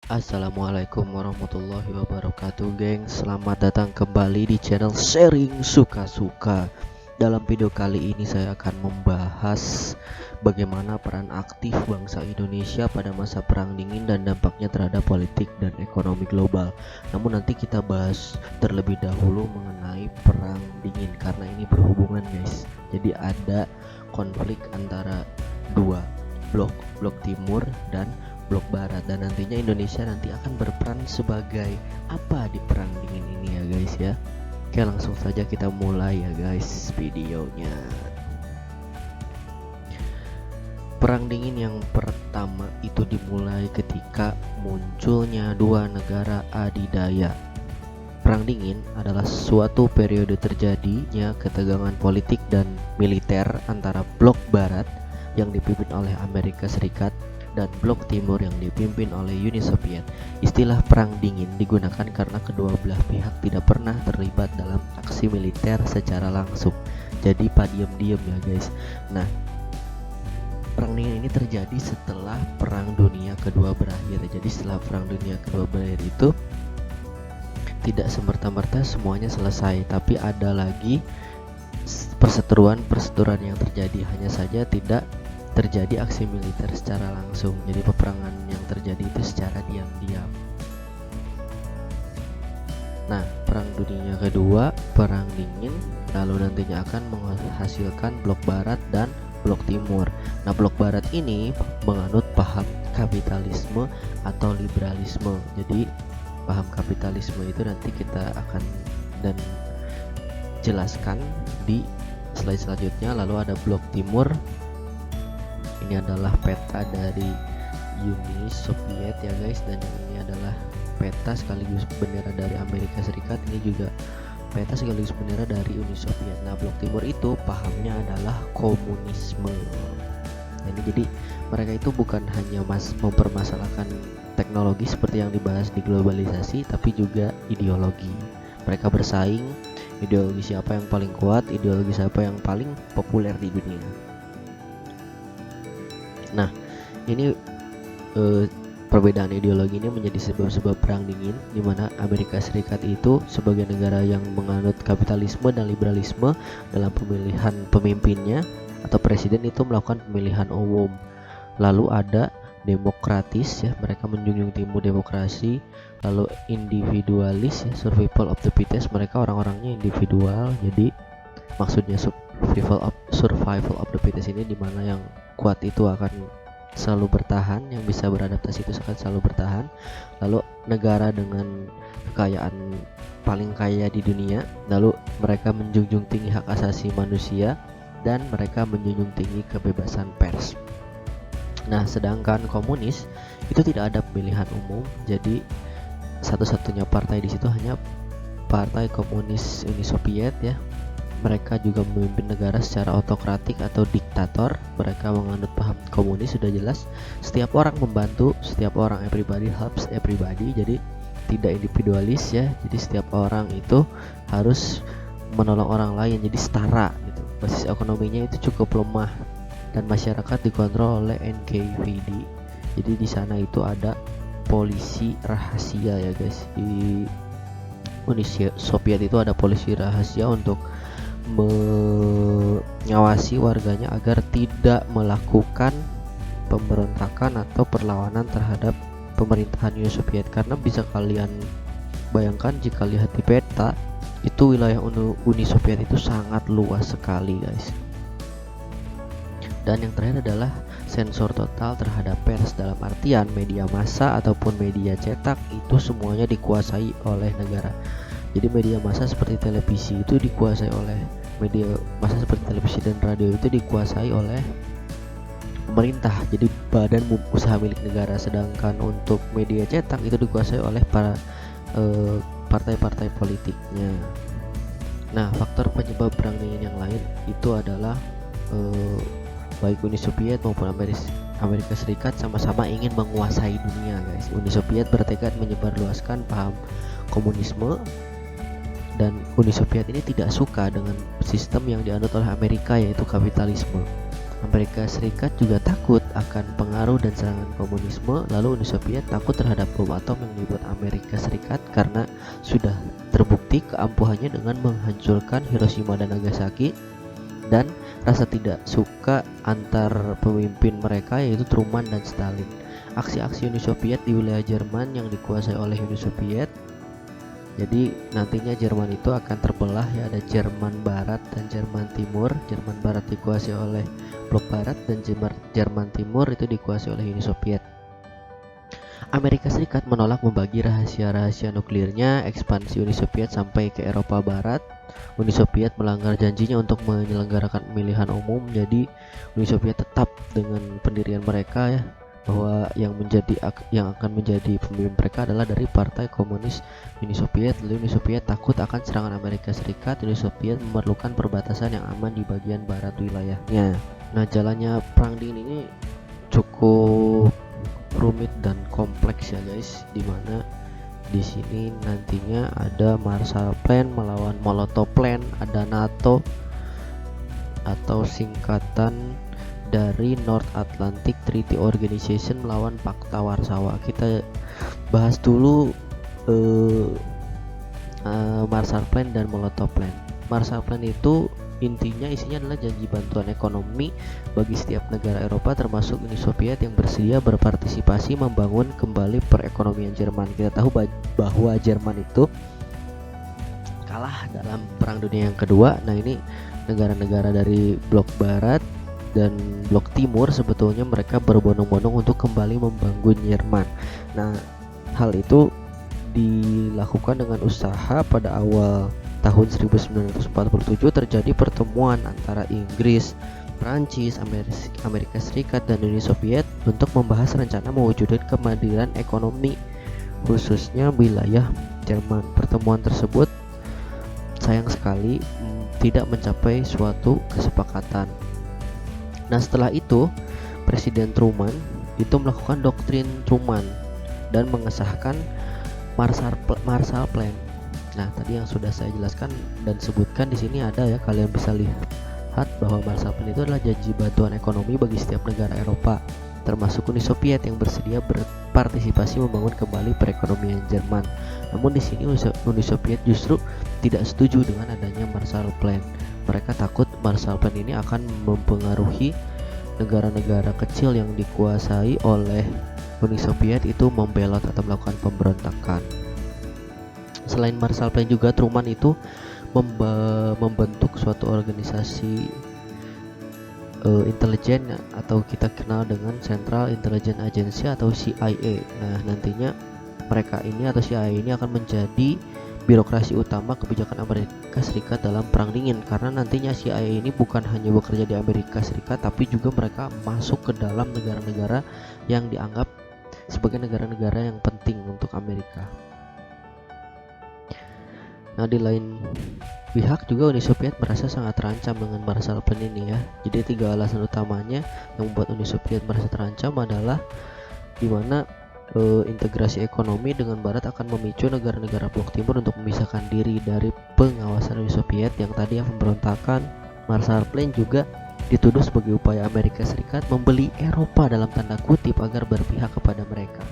Assalamualaikum warahmatullahi wabarakatuh, geng. Selamat datang kembali di channel Sharing Suka-Suka. Dalam video kali ini saya akan membahas bagaimana peran aktif bangsa Indonesia pada masa Perang Dingin dan dampaknya terhadap politik dan ekonomi global. Namun nanti kita bahas terlebih dahulu mengenai Perang Dingin karena ini berhubungan, guys. Jadi ada konflik antara dua blok timur dan blok barat, dan nantinya Indonesia nanti akan berperan sebagai apa di perang dingin ini ya guys ya. Oke, langsung saja kita mulai ya guys videonya. Perang dingin yang pertama itu dimulai ketika munculnya dua negara adidaya. Perang dingin adalah suatu periode terjadinya ketegangan politik dan militer antara blok barat yang dipimpin oleh Amerika Serikat dan blok timur yang dipimpin oleh Uni Soviet. Istilah perang dingin digunakan karena kedua belah pihak tidak pernah terlibat dalam aksi militer secara langsung. Jadi diam-diam ya guys. Nah, perang dingin ini terjadi setelah Perang Dunia Kedua berakhir. Jadi setelah Perang Dunia Kedua berakhir itu tidak semerta-merta semuanya selesai, tapi ada lagi perseteruan yang terjadi. Hanya saja tidak terjadi aksi militer secara langsung. Jadi peperangan yang terjadi itu secara diam-diam. Nah, Perang Dunia Kedua, Perang Dingin, lalu nantinya akan menghasilkan blok barat dan blok timur. Nah, blok barat ini menganut paham kapitalisme atau liberalisme. Jadi paham kapitalisme itu nanti kita akan dan jelaskan di slide selanjutnya. Lalu ada blok timur. Ini adalah peta dari Uni Soviet ya guys, dan ini adalah peta sekaligus bendera dari Amerika Serikat. Ini juga peta sekaligus bendera dari Uni Soviet. Nah, blok timur itu pahamnya adalah komunisme. Jadi mereka itu bukan hanya mempermasalahkan teknologi seperti yang dibahas di globalisasi, tapi juga ideologi. Mereka bersaing ideologi siapa yang paling kuat, ideologi siapa yang paling populer di dunia. Nah, ini perbedaan ideologi ini menjadi sebab perang dingin, di mana Amerika Serikat itu sebagai negara yang menganut kapitalisme dan liberalisme dalam pemilihan pemimpinnya atau presiden itu melakukan pemilihan umum. Lalu ada demokratis ya, mereka menjunjung tinggi demokrasi. Lalu individualis ya, survival of the fittest, mereka orang-orangnya individual. Jadi maksudnya survival of the fittest ini dimana yang kuat itu akan selalu bertahan, yang bisa beradaptasi itu akan selalu bertahan. Lalu negara dengan kekayaan paling kaya di dunia, lalu mereka menjunjung tinggi hak asasi manusia dan mereka menjunjung tinggi kebebasan pers. Nah, sedangkan komunis itu tidak ada pemilihan umum, jadi satu-satunya partai di situ hanya Partai Komunis Uni Soviet ya. Mereka juga memimpin negara secara autokratik atau diktator. Mereka menganut paham komunis, sudah jelas. Setiap orang membantu, setiap orang, everybody helps everybody. Jadi tidak individualis ya. Jadi setiap orang itu harus menolong orang lain. Jadi setara gitu. Basis ekonominya itu cukup lemah dan masyarakat dikontrol oleh NKVD. Jadi di sana itu ada polisi rahasia ya guys. Di Uni Soviet itu ada polisi rahasia untuk mengawasi warganya agar tidak melakukan pemberontakan atau perlawanan terhadap pemerintahan Uni Soviet. Karena bisa kalian bayangkan jika lihat di peta, itu wilayah Uni Soviet itu sangat luas sekali guys. Dan yang terakhir adalah sensor total terhadap pers, dalam artian media massa ataupun media cetak itu semuanya dikuasai oleh negara. Jadi media massa seperti televisi itu dikuasai oleh media massa seperti televisi dan radio itu dikuasai oleh pemerintah, jadi badan usaha milik negara. Sedangkan untuk media cetak itu dikuasai oleh para partai-partai politiknya. Nah, faktor penyebab perang dingin yang lain itu adalah baik Uni Soviet maupun Amerika Serikat sama-sama ingin menguasai dunia guys. Uni Soviet bertekad menyebarluaskan paham komunisme, dan Uni Soviet ini tidak suka dengan sistem yang dianut oleh Amerika, yaitu kapitalisme. Amerika Serikat juga takut akan pengaruh dan serangan komunisme, lalu Uni Soviet takut terhadap bom atom yang dibuat Amerika Serikat karena sudah terbukti keampuhannya dengan menghancurkan Hiroshima dan Nagasaki, dan rasa tidak suka antar pemimpin mereka yaitu Truman dan Stalin. Aksi-aksi Uni Soviet di wilayah Jerman yang dikuasai oleh Uni Soviet, jadi nantinya Jerman itu akan terbelah ya, ada Jerman Barat dan Jerman Timur. Jerman Barat dikuasai oleh Blok Barat dan Jerman Timur itu dikuasai oleh Uni Soviet. Amerika Serikat menolak membagi rahasia-rahasia nuklirnya. Ekspansi Uni Soviet sampai ke Eropa Barat. Uni Soviet melanggar janjinya untuk menyelenggarakan pemilihan umum. Jadi Uni Soviet tetap dengan pendirian mereka ya, bahwa yang akan menjadi pemimpin mereka adalah dari Partai Komunis Uni Soviet. Lalu Uni Soviet takut akan serangan Amerika Serikat. Uni Soviet memerlukan perbatasan yang aman di bagian barat wilayahnya. Nah, jalannya perang dingin ini cukup rumit dan kompleks ya guys, dimana di sini nantinya ada Marshall Plan melawan Molotov Plan, ada NATO atau singkatan dari North Atlantic Treaty Organization melawan Pakta Warsawa. Kita bahas dulu Marshall Plan dan Molotov Plan. Marshall Plan itu intinya isinya adalah janji bantuan ekonomi bagi setiap negara Eropa termasuk Uni Soviet yang bersedia berpartisipasi membangun kembali perekonomian Jerman. Kita tahu bahwa Jerman itu kalah dalam Perang Dunia yang kedua. Nah, ini negara-negara dari blok barat dan blok timur sebetulnya mereka berbondong-bondong untuk kembali membangun Jerman. Nah, hal itu dilakukan dengan usaha. Pada awal tahun 1947 terjadi pertemuan antara Inggris, Prancis, Amerika Serikat, dan Uni Soviet untuk membahas rencana mewujudkan kemandirian ekonomi khususnya wilayah Jerman. Pertemuan tersebut sayang sekali tidak mencapai suatu kesepakatan. Nah, setelah itu Presiden Truman itu melakukan doktrin Truman dan mengesahkan Marshall Plan. Nah, tadi yang sudah saya jelaskan dan sebutkan di sini ada ya, kalian bisa lihat bahwa Marshall Plan itu adalah janji bantuan ekonomi bagi setiap negara Eropa, termasuk Uni Soviet yang bersedia berpartisipasi membangun kembali perekonomian Jerman. Namun di sini Uni Soviet justru tidak setuju dengan adanya Marshall Plan. Mereka takut Marshall Plan ini akan mempengaruhi negara-negara kecil yang dikuasai oleh Uni Soviet itu membelot atau melakukan pemberontakan. Selain Marshall Plan juga Truman itu membentuk suatu organisasi intelijen atau kita kenal dengan Central Intelligence Agency atau CIA. Nah, nantinya mereka ini atau CIA ini akan menjadi birokrasi utama kebijakan Amerika Serikat dalam Perang Dingin, karena nantinya CIA ini bukan hanya bekerja di Amerika Serikat tapi juga mereka masuk ke dalam negara-negara yang dianggap sebagai negara-negara yang penting untuk Amerika. Nah, di lain pihak juga Uni Soviet merasa sangat terancam dengan Marshall Plan ini ya. Jadi 3 alasan utamanya yang membuat Uni Soviet merasa terancam adalah dimana integrasi ekonomi dengan Barat akan memicu negara-negara blok timur untuk memisahkan diri dari pengawasan Uni Soviet yang tadi yang pemberontakan. Marshall Plan juga dituduh sebagai upaya Amerika Serikat membeli Eropa dalam tanda kutip agar berpihak kepada mereka.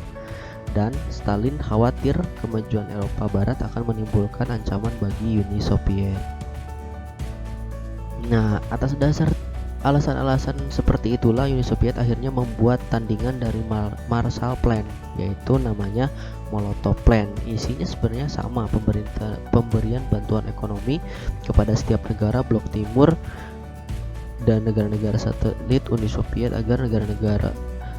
Dan Stalin khawatir kemajuan Eropa Barat akan menimbulkan ancaman bagi Uni Soviet. Nah, atas dasar alasan-alasan seperti itulah Uni Soviet akhirnya membuat tandingan dari Marshall Plan, yaitu namanya Molotov Plan. Isinya sebenarnya sama, pemberian bantuan ekonomi kepada setiap negara blok timur dan negara-negara satelit Uni Soviet agar negara-negara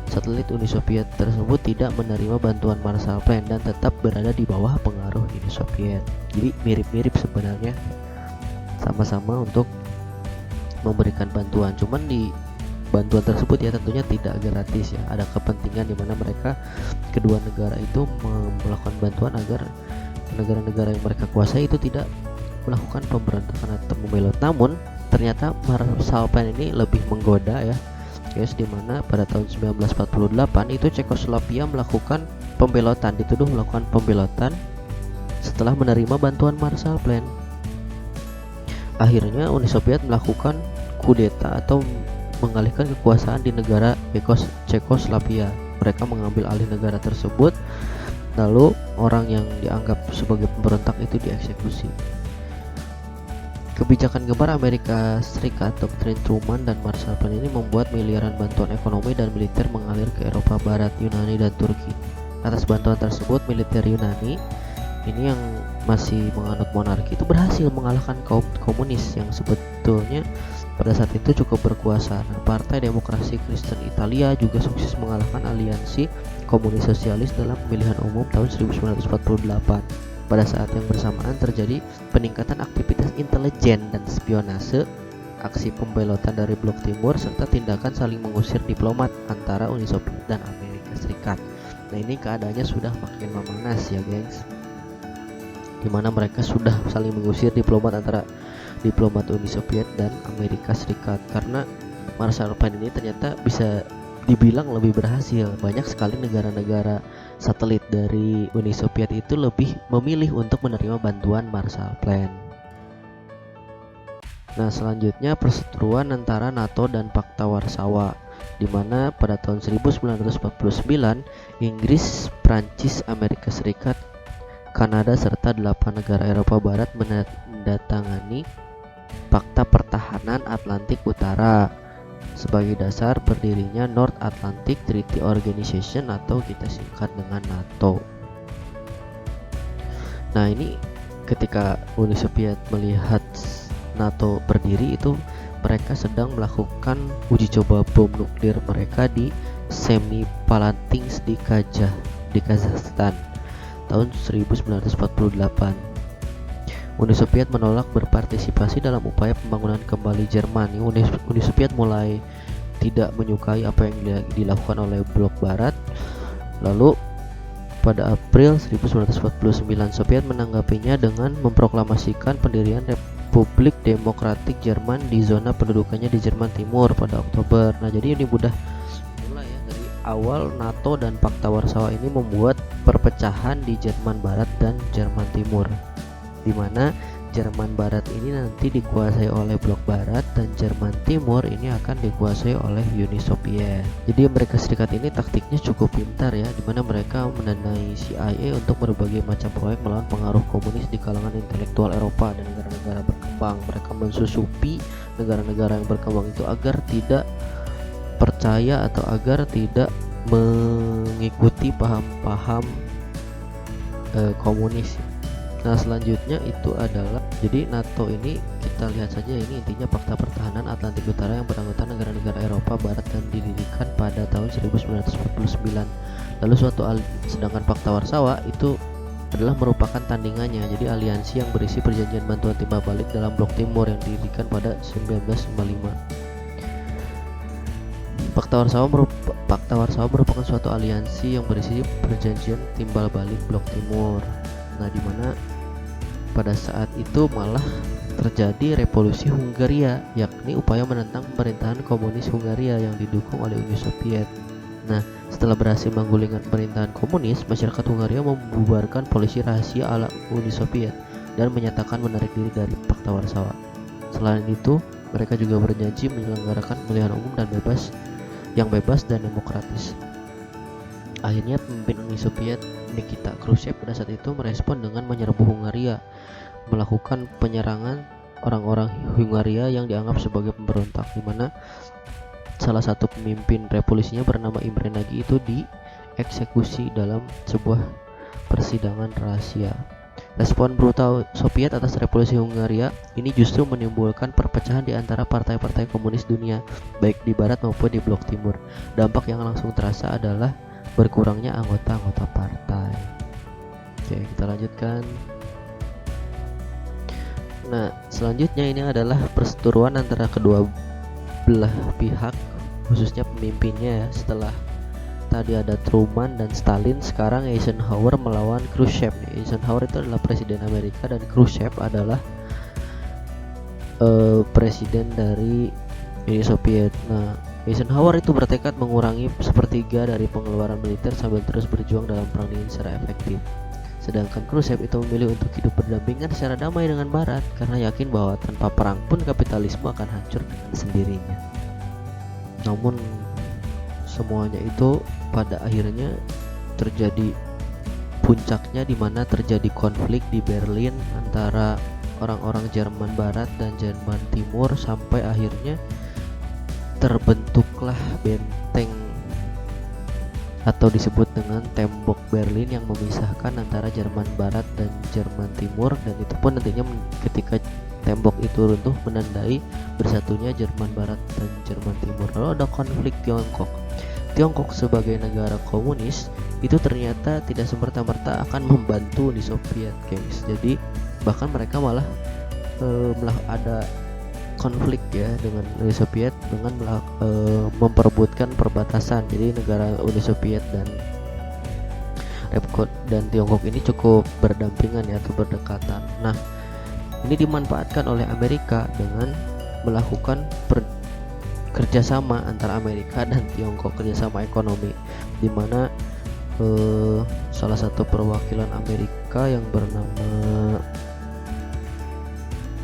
satelit Uni Soviet tersebut tidak menerima bantuan Marshall Plan dan tetap berada di bawah pengaruh Uni Soviet. Jadi mirip-mirip sebenarnya, sama-sama untuk memberikan bantuan. Cuman di bantuan tersebut ya tentunya tidak gratis ya. Ada kepentingan di mana mereka kedua negara itu melakukan bantuan agar negara-negara yang mereka kuasai itu tidak melakukan pemberontakan atau membelot. Namun ternyata Marshall Plan ini lebih menggoda ya guys, dimana pada tahun 1948 itu Cekoslovakia melakukan pembelotan, dituduh melakukan pembelotan setelah menerima bantuan Marshall Plan. Akhirnya Uni Soviet melakukan kudeta atau mengalihkan kekuasaan di negara Cekoslovakia. Mereka mengambil alih negara tersebut, lalu orang yang dianggap sebagai pemberontak itu dieksekusi. Kebijakan gemar Amerika Serikat, doktrin Truman dan Marshall Plan ini membuat miliaran bantuan ekonomi dan militer mengalir ke Eropa Barat, Yunani, dan Turki. Atas bantuan tersebut, militer Yunani ini yang masih menganut monarki itu berhasil mengalahkan kaum komunis yang sebetulnya pada saat itu cukup berkuasa. Nah, Partai Demokrasi Kristen Italia juga sukses mengalahkan aliansi komunis sosialis dalam pemilihan umum tahun 1948. Pada saat yang bersamaan terjadi peningkatan aktivitas intelijen dan spionase, aksi pembelotan dari blok timur, serta tindakan saling mengusir diplomat antara Uni Soviet dan Amerika Serikat. Nah, ini keadaannya sudah makin memanas ya gengs, dimana mereka sudah saling mengusir diplomat antara diplomat Uni Soviet dan Amerika Serikat, karena Marshall Plan ini ternyata bisa dibilang lebih berhasil. Banyak sekali negara-negara satelit dari Uni Soviet itu lebih memilih untuk menerima bantuan Marshall Plan. Nah, selanjutnya perseteruan antara NATO dan Pakta Warsawa, di mana pada tahun 1949 Inggris, Prancis, Amerika Serikat, Kanada serta 8 negara Eropa Barat menandatangani Pakta Pertahanan Atlantik Utara sebagai dasar berdirinya North Atlantic Treaty Organization atau kita singkat dengan NATO. Nah, ini ketika Uni Soviet melihat NATO berdiri, itu mereka sedang melakukan uji coba bom nuklir mereka di Semipalatinsk di Kazakhstan tahun 1948. Uni Soviet menolak berpartisipasi dalam upaya pembangunan kembali Jerman. Uni Soviet mulai tidak menyukai apa yang dilakukan oleh blok barat. Lalu pada April 1949 Soviet menanggapinya dengan memproklamasikan pendirian Republik Demokratik Jerman di zona pendudukannya di Jerman Timur pada Oktober. Nah, jadi ini mudah mulai ya, dari awal NATO dan Pakta Warsawa ini membuat perpecahan di Jerman Barat dan Jerman Timur, di mana Jerman Barat ini nanti dikuasai oleh blok Barat dan Jerman Timur ini akan dikuasai oleh Uni Soviet. Jadi Amerika Serikat ini taktiknya cukup pintar ya, di mana mereka mendanai CIA untuk berbagai macam proyek melawan pengaruh komunis di kalangan intelektual Eropa dan negara-negara berkembang. Mereka mensusupi negara-negara yang berkembang itu agar tidak percaya atau agar tidak mengikuti paham-paham komunis. Nah, selanjutnya itu adalah, jadi NATO ini kita lihat saja, ini intinya Pakta Pertahanan Atlantik Utara yang beranggotakan negara-negara Eropa Barat dan didirikan pada tahun 1949. Lalu sedangkan Pakta Warsawa itu adalah merupakan tandingannya, jadi aliansi yang berisi perjanjian bantuan timbal balik dalam blok timur yang didirikan pada 1955. Pakta Warsawa merupakan suatu aliansi yang berisi perjanjian timbal balik blok timur. Nah, di mana pada saat itu malah terjadi revolusi Hungaria, yakni upaya menentang pemerintahan komunis Hungaria yang didukung oleh Uni Soviet. Nah, setelah berhasil menggulingkan pemerintahan komunis, masyarakat Hungaria membubarkan polisi rahasia ala Uni Soviet dan menyatakan menarik diri dari Pakta Warsawa. Selain itu, mereka juga berjanji menyelenggarakan pemilihan umum dan bebas dan demokratis. Akhirnya pemimpin Uni Soviet Nikita Khrushchev pada saat itu merespon dengan menyerbu Hungaria, melakukan penyerangan orang-orang Hungaria yang dianggap sebagai pemberontak, di mana salah satu pemimpin revolusinya bernama Imre Nagy itu dieksekusi dalam sebuah persidangan rahasia. Respon brutal Soviet atas revolusi Hungaria ini justru menimbulkan perpecahan di antara partai-partai komunis dunia, baik di barat maupun di blok timur. Dampak yang langsung terasa adalah berkurangnya anggota-anggota partai. Oke, kita lanjutkan. Nah, selanjutnya ini adalah perseteruan antara kedua belah pihak, khususnya pemimpinnya ya. Setelah tadi ada Truman dan Stalin, sekarang Eisenhower melawan Khrushchev. Eisenhower itu adalah presiden Amerika dan Khrushchev adalah presiden dari Uni Soviet. Nah, Eisenhower itu bertekad mengurangi sepertiga dari pengeluaran militer sambil terus berjuang dalam perang dingin secara efektif. Sedangkan Khrushchev itu memilih untuk hidup berdampingan secara damai dengan Barat karena yakin bahwa tanpa perang pun kapitalisme akan hancur dengan sendirinya. Namun semuanya itu pada akhirnya terjadi puncaknya di mana terjadi konflik di Berlin antara orang-orang Jerman Barat dan Jerman Timur, sampai akhirnya terbentuklah benteng atau disebut dengan tembok Berlin yang memisahkan antara Jerman Barat dan Jerman Timur, dan itu pun nantinya ketika tembok itu runtuh menandai bersatunya Jerman Barat dan Jerman Timur. Lalu ada konflik Tiongkok. Tiongkok sebagai negara komunis itu ternyata tidak semerta-merta akan membantu Uni Soviet, guys. Jadi bahkan mereka malah ada konflik ya dengan Uni Soviet dengan memperebutkan perbatasan. Jadi negara Uni Soviet dan Tiongkok ini cukup berdampingan ya, atau berdekatan. Nah, ini dimanfaatkan oleh Amerika dengan melakukan kerjasama antara Amerika dan Tiongkok, kerjasama ekonomi, di mana salah satu perwakilan Amerika yang bernama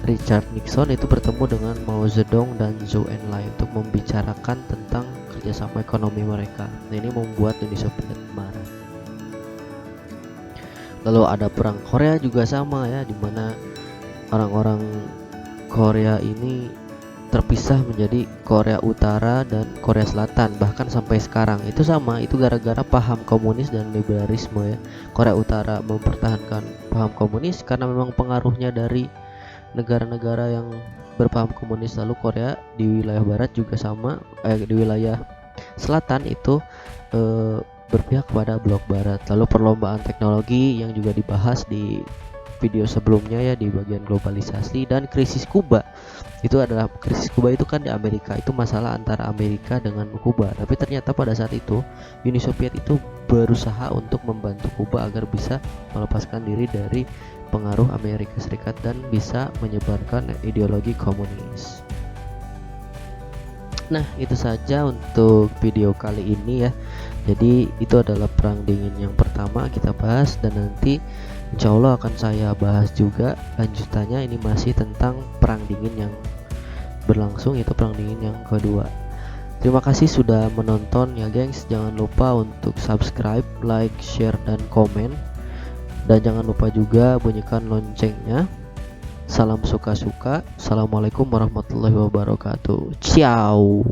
Richard Nixon itu bertemu dengan Mao Zedong dan Zhou Enlai untuk membicarakan tentang kerjasama ekonomi mereka. Nah, ini membuat Uni Soviet marah. Lalu ada perang Korea juga sama ya, dimana orang-orang Korea ini terpisah menjadi Korea Utara dan Korea Selatan. Bahkan sampai sekarang itu sama, itu gara-gara paham komunis dan liberalisme ya. Korea Utara mempertahankan paham komunis karena memang pengaruhnya dari negara-negara yang berpaham komunis. Lalu Korea di wilayah barat juga sama, di wilayah selatan itu berpihak kepada blok barat. Lalu perlombaan teknologi yang juga dibahas di video sebelumnya ya, di bagian globalisasi. Dan krisis Kuba, itu adalah krisis Kuba itu kan di Amerika, itu masalah antara Amerika dengan Kuba. Tapi ternyata pada saat itu Uni Soviet itu berusaha untuk membantu Kuba agar bisa melepaskan diri dari pengaruh Amerika Serikat dan bisa menyebarkan ideologi komunis. Nah, itu saja untuk video kali ini ya. Jadi itu adalah perang dingin yang pertama kita bahas, dan nanti insya Allah akan saya bahas juga lanjutannya. Ini masih tentang perang dingin yang berlangsung, yaitu perang dingin yang kedua. Terima kasih sudah menonton ya gengs. Jangan lupa untuk subscribe, like, share, dan komen. Dan jangan lupa juga bunyikan loncengnya. Salam suka-suka. Assalamualaikum warahmatullahi wabarakatuh. Ciao.